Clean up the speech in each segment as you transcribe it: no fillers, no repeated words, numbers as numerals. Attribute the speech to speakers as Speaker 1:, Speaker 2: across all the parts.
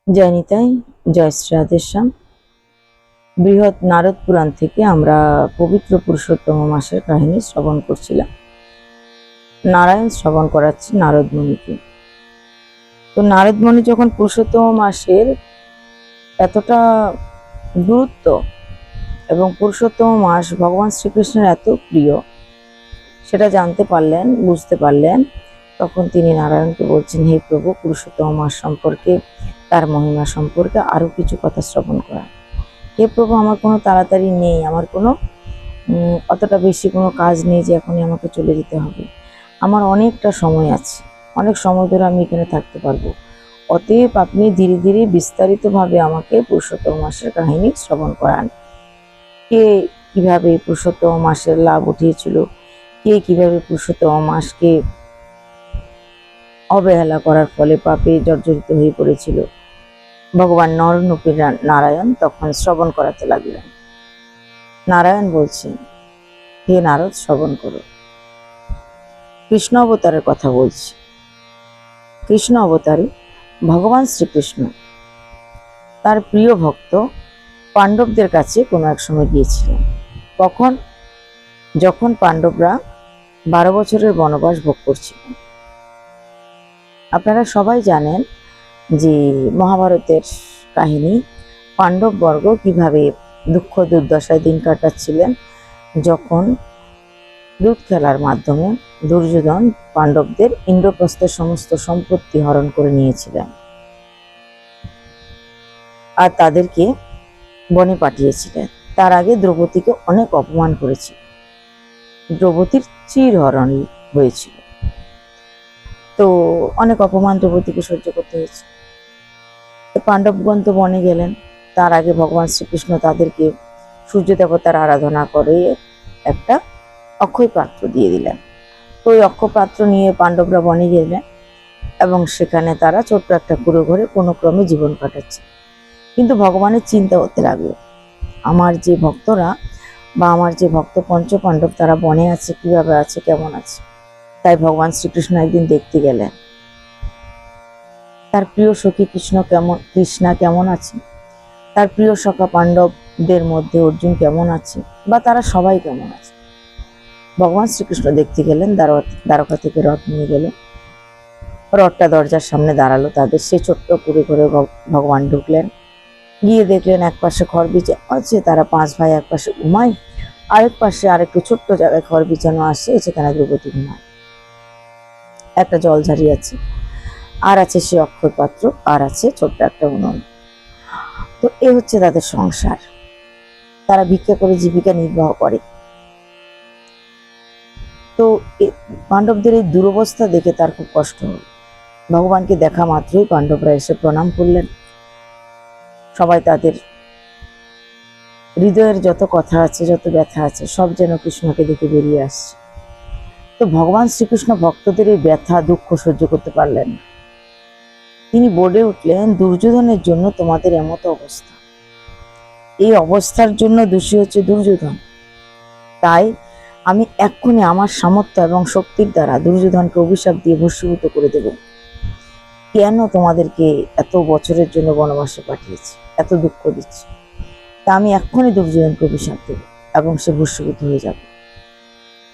Speaker 1: জয় নিতাই, জয় শ্রী রাধেশ্যাম। বৃহৎ নারদ পুরাণ থেকে আমরা পবিত্র পুরুষোত্তম মাসের কাহিনী শ্রবণ করছিলাম। নারায়ণ শ্রবণ করাচ্ছি নারদ মুনিকে। তো নারদ মুনি যখন পুরুষোত্তম মাসের এতটা গুরুত্ব এবং পুরুষোত্তম মাস ভগবান শ্রীকৃষ্ণের এত প্রিয় সেটা জানতে পারলেন, বুঝতে পারলেন, তখন তিনি নারায়ণকে বলছেন, হে প্রভু, পুরুষোত্তম মাস সম্পর্কে, তার মহিমা সম্পর্কে আরো কিছু কথা শ্রবণ করা। হে প্রভু, আমার কোনো তাড়াতাড়ি নেই, আমার কোনো অতটা বেশি কোনো কাজ নেই যে এখনই আমাকে চলে যেতে হবে। আমার অনেকটা সময় আছে, অনেক সময় ধরে আমি এখানে থাকতে পারবো। অতএব আপনি ধীরে ধীরে বিস্তারিতভাবে আমাকে পুরুষোত্তম মাসের কাহিনী শ্রবণ করান। কে কিভাবে পুরুষোত্তম মাসের লাভ উঠিয়েছিল, কে কিভাবে পুরুষোত্তম মাসকে অবহেলা করার ফলে পাপে জর্জরিত হয়ে পড়েছিল। ভগবান নররূপী নারায়ণ তখন শ্রবণ করাতে লাগলেন। নারায়ণ বলছেন, হে নারদ, শ্রবণ করো। কৃষ্ণ অবতারের কথা বলছি। কৃষ্ণ অবতারে ভগবান শ্রীকৃষ্ণ তার প্রিয় ভক্ত পাণ্ডবদের কাছে কোনো এক সময় গিয়েছিলেন। কখন? যখন পাণ্ডবরা 12 বছরের বনবাস ভোগ করছিলেন। আপনারা সবাই জানেন যে মহাভারতের কাহিনী, পাণ্ডববর্গ কিভাবে দুঃখ দুর্দশায় দিন কাটাচ্ছিলেন যখন দুধ খেলার মাধ্যমে দুর্যোধন পাণ্ডবদের ইন্দ্রপ্রস্থের সমস্ত সম্পত্তি হরণ করে নিয়েছিলেন আর তাদেরকে বনে পাঠিয়েছিলেন। তার আগে দ্রৌপদীকে অনেক অপমান করেছিল, দ্রৌপদীর চিরহরণ হয়েছিল। তো অনেক অপমান দ্রৌপদীকে সহ্য করতে হয়েছে। পাণ্ডবগণ তো বনে গেলেন। তার আগে ভগবান শ্রীকৃষ্ণ তাদেরকে সূর্য দেবতার আরাধনা করে একটা অক্ষয় পাত্র দিয়ে দিলেন। তো ওই অক্ষয় পাত্র নিয়ে পাণ্ডবরা বনে গেলেন এবং সেখানে তারা ছোট্ট একটা কুঁড়ো ঘরে কোনো ক্রমে জীবন কাটাচ্ছে। কিন্তু ভগবানের চিন্তা হতে লাগলো, আমার যে ভক্তরা বা আমার যে ভক্ত পঞ্চপাণ্ডব তারা বনে আছে, কিভাবে আছে, কেমন আছে। তাই ভগবান শ্রীকৃষ্ণ একদিন দেখতে গেলেন তার প্রিয় সখী কৃষ্ণা কেমন আছে, তার প্রিয় সখা পাণ্ডবদের মধ্যে অর্জুন কেমন আছে, বা তারা সবাই কেমন আছে। ভগবান শ্রীকৃষ্ণ দেখতে গেলেন, দ্বারকা থেকে রথ নিয়ে গেল। রথটা দরজার সামনে দাঁড়ালো তাদের। সেই ছোট্ট কুঁড়ে ঘরে ভগবান ঢুকলেন। গিয়ে দেখলেন এক পাশে খড় বিছানো আছে, তারা 5 ভাই এক পাশে ঘুমায়, আরেক পাশে আরেকটু ছোট্ট জায়গায় খড় বিছানো আছে, সেখানে দ্রৌপদী ঘুমায়। একটা জলঝাড়ি আছে, আর আছে সে অক্ষয় পাত্র, আর আছে ছোট্ট একটা উনুন। তো এ হচ্ছে তাদের সংসার। তারা ভিক্ষা করে জীবিকা নির্বাহ করে। তো পাণ্ডবদের এই দুরবস্থা দেখে তার খুব কষ্ট হল। ভগবানকে দেখা মাত্রই পাণ্ডবরা এসে প্রণাম করলেন। সবাই তাদের হৃদয়ের যত কথা আছে, যত ব্যথা আছে, সব যেন কৃষ্ণকে দেখে বেরিয়ে আসছে। তো ভগবান শ্রীকৃষ্ণ ভক্তদের এই ব্যথা দুঃখ সহ্য করতে পারলেন না। তিনি বলে উঠলেন, দুর্যোধনের জন্য তোমাদের এমত অবস্থা। এই অবস্থার জন্য দোষী হচ্ছে দুর্যোধন। তাই আমি এক্ষুনি আমার সামর্থ্য এবং শক্তির দ্বারা দুর্যোধনকে অভিশাপ দিয়ে ভস্মীভূত করে দেব। কেন তোমাদেরকে এত বছরের জন্য বনবাসে পাঠিয়েছি, এত দুঃখ দিচ্ছি, তা আমি এক্ষুনি দুর্যোধনকে অভিশাপ দেব এবং সে ভস্মীভূত হয়ে যাবে।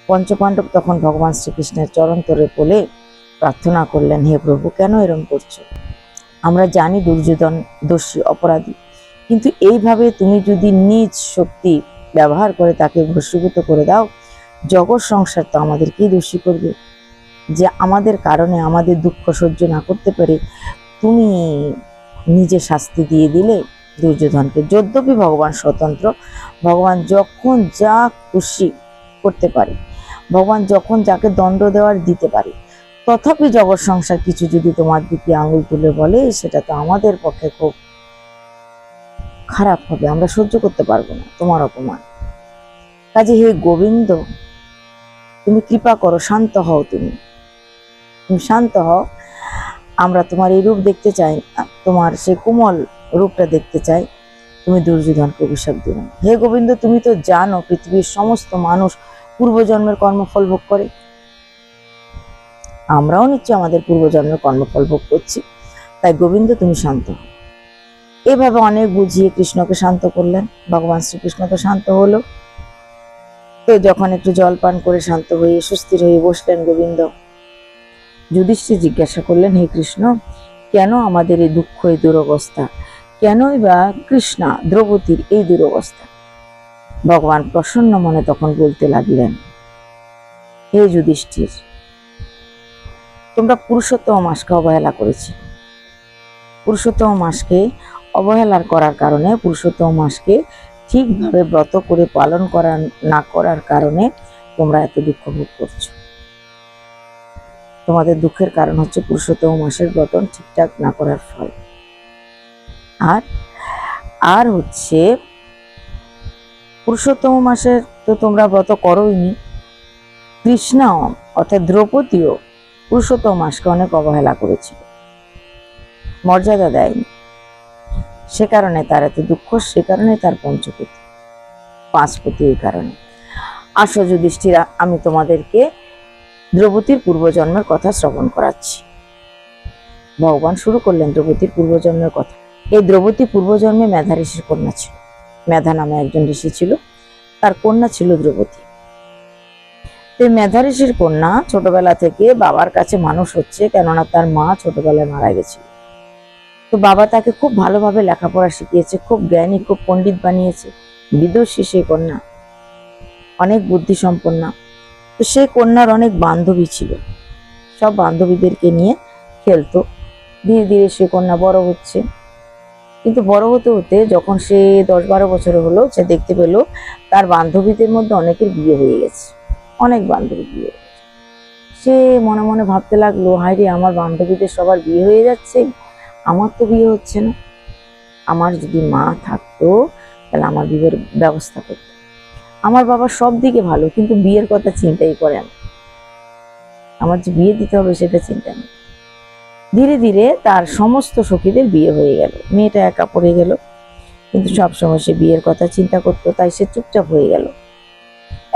Speaker 1: পঞ্চপাণ্ডব তখন ভগবান শ্রীকৃষ্ণের চরণ তলে পড়ে প্রার্থনা করলেন, হে প্রভু, কেন এরম করছো? আমরা জানি দুর্যোধন দোষী, অপরাধী, কিন্তু এইভাবে তুমি যদি নিজ শক্তি ব্যবহার করে তাকে ভস্মীভূত করে দাও, জগৎ সংসার তো আমাদেরকেই দোষী করবে যে আমাদের কারণে আমাদের দুঃখ সহ্য না করতে পারে তুমি নিজে শাস্তি দিয়ে দিলে দুর্যোধনকে। যদ্যপি ভগবান স্বতন্ত্র, ভগবান যখন যা খুশি করতে পারে, ভগবান যখন যাকে দণ্ড দেওয়ার দিতে পারে, তথাপি জগৎ সংসার কিছু যদি তোমার দিকে আঙুল তুলে বলে, সেটা তো আমাদের পক্ষে খুব খারাপ হবে, আমরা সহ্য করতে পারবো না তোমার অপমান। কাজে হে গোবিন্দ, তুমি কৃপা করো, শান্ত হও, তুমি শান্ত হও। আমরা তোমার এই রূপ দেখতে চাই, তোমার সেই কোমল রূপটা দেখতে চাই। তুমি দুর্যোধনকে অভিশাপ দিও না। হে গোবিন্দ, তুমি তো জানো পৃথিবীর সমস্ত মানুষ পূর্বজন্মের কর্মফল ভোগ করে। আমরাও নিশ্চয়ই আমাদের পূর্বজন্মের কর্মফল ভোগ করছি। তাই গোবিন্দ, তুমি শান্ত হও। এভাবে অনেক বুঝিয়ে কৃষ্ণকে শান্ত করলেন। ভগবান শ্রীকৃষ্ণ তো শান্ত হলো। তো যখন একটু জল পান করে শান্ত হয়ে সুস্থির হয়ে বসলেন গোবিন্দ, যুধিষ্ঠির জিজ্ঞাসা করলেন, হে কৃষ্ণ, কেন আমাদের এই দুঃখ, এই দুরবস্থা? কেনই বা কৃষ্ণা দ্রৌপদীর এই দুরবস্থা? ভগবান প্রসন্ন মনে তখন বলতে লাগলেন, হে যুধিষ্ঠির, তোমরা পুরুষোত্তম মাসকে অবহেলা করেছি। পুরুষোত্তম মাসকে অবহেলার করার কারণে, পুরুষোত্তম মাসকে ঠিকভাবে ব্রত করে পালন করা না করার কারণে তোমরা এত দুঃখ ভোগ করছো। তোমাদের দুঃখের কারণ হচ্ছে পুরুষোত্তম মাসের ব্রত ঠিকঠাক না করার ফল। আর আর হচ্ছে পুরুষোত্তম মাসের তো তোমরা ব্রত করোইনি। কৃষ্ণাও অর্থাৎ দ্রৌপদীও পুরুষোত্তম মাসকে অনেক অবহেলা করেছিল, মর্যাদা দেয়নি। সে কারণে তার এত দুঃখ, সে কারণে তার পঞ্চপতি, পাঁচপতি। এই কারণে আসো যুধিষ্ঠির, আমি তোমাদেরকে দ্রৌপদীর পূর্বজন্মের কথা শ্রবণ করাচ্ছি। ভগবান শুরু করলেন দ্রৌপদীর পূর্বজন্মের কথা। এই দ্রৌপদী পূর্বজন্মে মেধা ঋষির কন্যা ছিল। মেধা নামে একজন ঋষি ছিল, তার কন্যা ছিল দ্রৌপদী। মেধা ঋষির কন্যা ছোটবেলা থেকে বাবার কাছে মানুষ হচ্ছে, কেননা তার মা ছোটবেলায় মারা গেছিল। তো বাবা তাকে খুব ভালোভাবে লেখাপড়া শিখিয়েছে, খুব জ্ঞানী, খুব পণ্ডিত বানিয়েছে। বিদুষী সেই কন্যা, অনেক বুদ্ধি সম্পন্না। তো সেই কন্যার অনেক বান্ধবী ছিল, সব বান্ধবীদেরকে নিয়ে খেলতো। ধীরে ধীরে সে কন্যা বড় হচ্ছে, কিন্তু বড় হতে হতে যখন সে 10-12 বছর হলো, সে দেখতে পেল তার বান্ধবীদের মধ্যে অনেকের বিয়ে হয়ে গেছে, অনেক বান্ধবী বিয়ে হয়ে গেছে। সে মনে মনে ভাবতে লাগলো, হায় রে, আমার বান্ধবীদের সবার বিয়ে হয়ে যাচ্ছে, আমার তো বিয়ে হচ্ছে না। আমার যদি মা থাকতো তাহলে আমার বিয়ের ব্যবস্থা করতো। আমার বাবা সব দিকে ভালো, কিন্তু বিয়ের কথা চিন্তাই করে না, আমার যে বিয়ে দিতে হবে সেটা চিন্তা নেই। ধীরে ধীরে তার সমস্ত সখীদের বিয়ে হয়ে গেল, মেয়েটা একা পড়ে গেল। কিন্তু সবসময় সে বিয়ের কথা চিন্তা করতো, তাই সে চুপচাপ হয়ে গেল।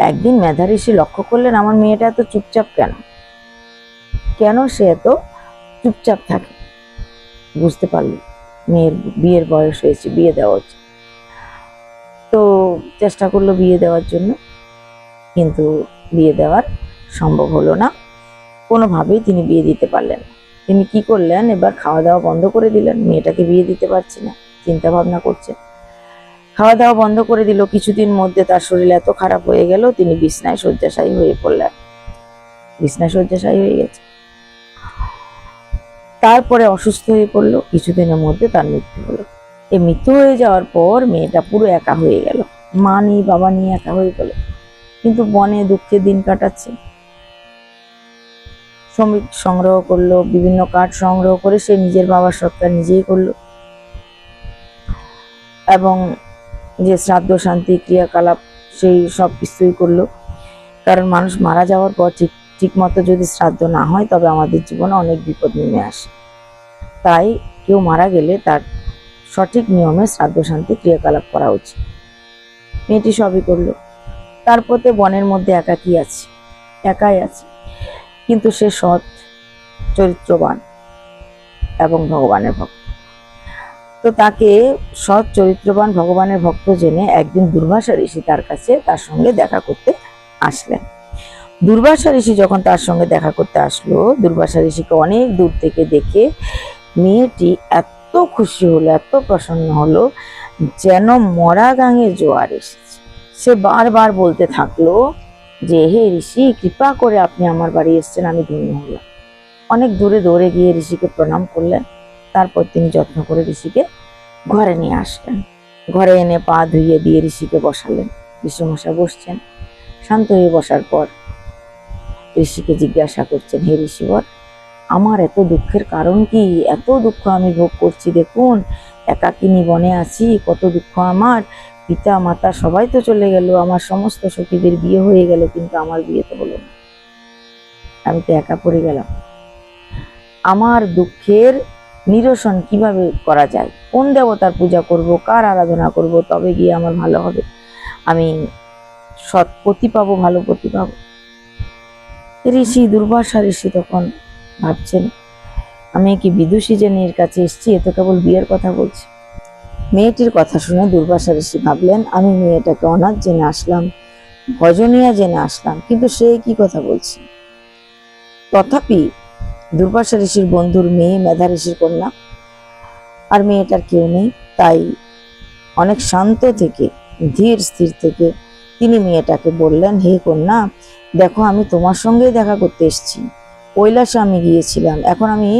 Speaker 1: একদিন মেধা ঋষি লক্ষ্য করলেন, আমার মেয়েটা এত চুপচাপ কেন, কেন সে এত চুপচাপ থাকে। বুঝতে পারলো মেয়ের বিয়ের বয়স হয়েছে, বিয়ে দেওয়া উচিত। তো চেষ্টা করলো বিয়ে দেওয়ার জন্য, কিন্তু বিয়ে দেওয়ার সম্ভব হলো না, কোনোভাবেই তিনি বিয়ে দিতে পারলেন না। তিনি কি করলেন, এবার খাওয়া দাওয়া বন্ধ করে দিলেন, মেয়েটাকে বিয়ে দিতে পারছি না, চিন্তা ভাবনা করছে। খাওয়া দাওয়া বন্ধ করে দিল। কিছুদিন মধ্যে তার শরীর এত খারাপ হয়ে গেল, তিনি বিছনায় শয্যাশায়ী হয়ে পড়লেন, বিছনায় শয্যাশায়ী হয়ে গেছে। তারপরে অসুস্থ হয়ে পড়লো, কিছুদিনের মধ্যে তার মৃত্যু হলো। এই মৃত্যু হয়ে যাওয়ার পর মেয়েটা পুরো একা হয়ে গেল, মা নেই, বাবা নেই, একা হয়ে গেল। কিন্তু বনে দুঃখে দিন কাটাচ্ছে। শ্রমিক সংগ্রহ করলো, বিভিন্ন কাঠ সংগ্রহ করে সে নিজের বাবার সৎকার নিজেই করলো, এবং যে শ্রাদ্ধ শান্তি ক্রিয়াকলাপ সেই সব কিছুই করলো। কারণ মানুষ মারা যাওয়ার পর ঠিক মতো যদি শ্রাদ্ধ না হয়, তবে আমাদের জীবনে অনেক বিপদ নেমে আসে। তাই কেউ মারা গেলে তার সঠিক নিয়মে শ্রাদ্ধ শান্তি ক্রিয়াকলাপ করা উচিত। মেয়েটি সবই করলো। তারপরে বনের মধ্যে একাই আছে, কিন্তু সে সৎ, চরিত্রবান এবং ভগবানের ভক্ত। তো তাকে সৎ, চরিত্রবান, ভগবানের ভক্ত জেনে একদিন দুর্বাসা ঋষি তার সঙ্গে দেখা করতে আসলেন। দুর্বাসা ঋষি যখন তার সঙ্গে দেখা করতে আসলো, দুর্বাসা ঋষিকে অনেক দূর থেকে দেখে মেয়েটি এত খুশি হলো, এত প্রসন্ন হলো, যেন মরা গাঙের জোয়ার এসেছে। সে বারবার বলতে থাকলো যে, হে ঋষি, কৃপা করে আপনি আমার বাড়ি এসেছেন, আমি ধন্য হলাম। অনেক দূরে দৌড়ে গিয়ে ঋষিকে প্রণাম করলেন। তারপর তিনি যত্ন করে ঋষিকে ঘরে নিয়ে আসলেন। ঘরে এনে পা ধুইয়ে দিয়ে ঋষিকে বসালেন। ঋষিমশাই বসছেন। শান্ত হয়ে বসার পর ঋষিকে জিজ্ঞাসা করছেন, হে ঋষিবর, আমার এত দুঃখের কারণ কি? এত দুঃখ আমি ভোগ করছি, দেখুন একাকিনী বনে আছি, কত দুঃখ আমার। পিতা মাতা সবাই তো চলে গেল, আমার সমস্ত সখীদের বিয়ে হয়ে গেল, কিন্তু আমার বিয়ে তো হলো না, আমি তো একা পড়ে গেলাম। আমার দুঃখের নিরসন কিভাবে করা যায়? কোন দেবতার পূজা করব, কার আরাধনা করব, তবে গিয়ে আমার ভালো হবে, আমি সৎ পতি পাবো, ভালো পতি পাবো। ঋষি, দুর্বাসা ঋষি তখন ভাবছেন, আমি কি বিদুষী জেনের কাছে এসেছি, এ তো কেবল বিয়ের কথা বলছে, মেয়েটির কথা শুনে দুর্বাসা ঋষি ভাবলেন, আমি মেয়েটাকে অনাথ জেনে আসলাম, ভজনীয়া জেনে আসলাম, কিন্তু সে কি কথা বলছে। তথাপি দুর্বাসা ঋষির বন্ধুর মেয়ে, মেধা ঋষির কন্যা, আর মেয়েটার কেউ নেই, তাই অনেক শান্ত থেকে, ধীর স্থির থেকে তিনি মেয়েটাকে বললেন, হে কন্যা, দেখো আমি তোমার সঙ্গেই দেখা করতে এসেছি। কৈলাসে আমি গিয়েছিলাম, এখন আমি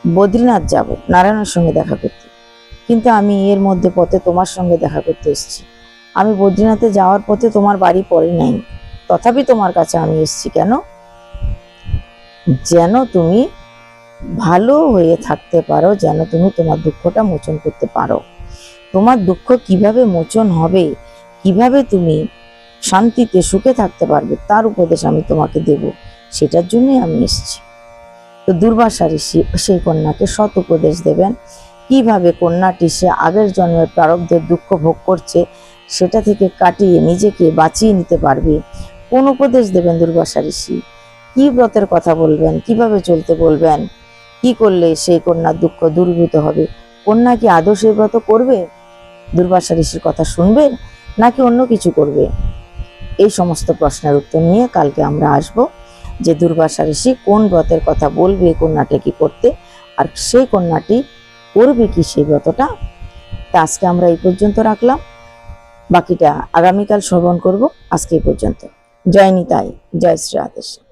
Speaker 1: বদ্রীনাথ যাব নারায়ণের সঙ্গে দেখা করতে, কিন্তু আমি এর মধ্যে পথে তোমার সঙ্গে দেখা করতে এসেছি। আমি বদ্রীনাথে যাওয়ার পথে তোমার বাড়ি পড়ে নাই, তথাপি তোমার কাছে আমি এসেছি কেন? যেন তুমি ভালো হয়ে থাকতে পারো, যেন তুমি তোমার দুঃখটা মোচন করতে পারো। তোমার দুঃখ কিভাবে মোচন হবে, কিভাবে তুমি শান্তিতে সুখে থাকতে পারবে, তার উপদেশ আমি তোমাকে দেব, সেটার জন্যই আমি এসেছি। তো দুর্বাসা ঋষি সেই কন্যাকে সৎ উপদেশ দেবেন, কিভাবে কন্যাটি সে আগের জন্মের প্রারব্ধের দুঃখ ভোগ করছে সেটা থেকে কাটিয়ে নিজেকে বাঁচিয়ে নিতে পারবে। কোন উপদেশ দেবেন দুর্বাসা ঋষি, কি ব্রতের কথা বলবেন, কিভাবে চলতে বলবেন, কি করলে সেই কন্যার দুঃখ দূরীভূত হবে, কন্যা কি আদৌ সেই ব্রত করবে, দুর্বাসা ঋষির কথা শুনবে নাকি অন্য কিছু করবে? এই সমস্ত প্রশ্নের উত্তর নিয়ে কালকে আমরা আসব, যে দুর্বাসা ঋষি কোন ব্রতের কথা বলবে কন্যাটা কি করতে, আর সেই কন্যাটি করবে কি সেই ব্রতটা। তা আজকে আমরা এই পর্যন্ত রাখলাম, বাকিটা আগামীকাল শ্রবণ করব। আজকে এই পর্যন্ত। জয় নিতাই, জয় শ্রী রাধেশ্যাম।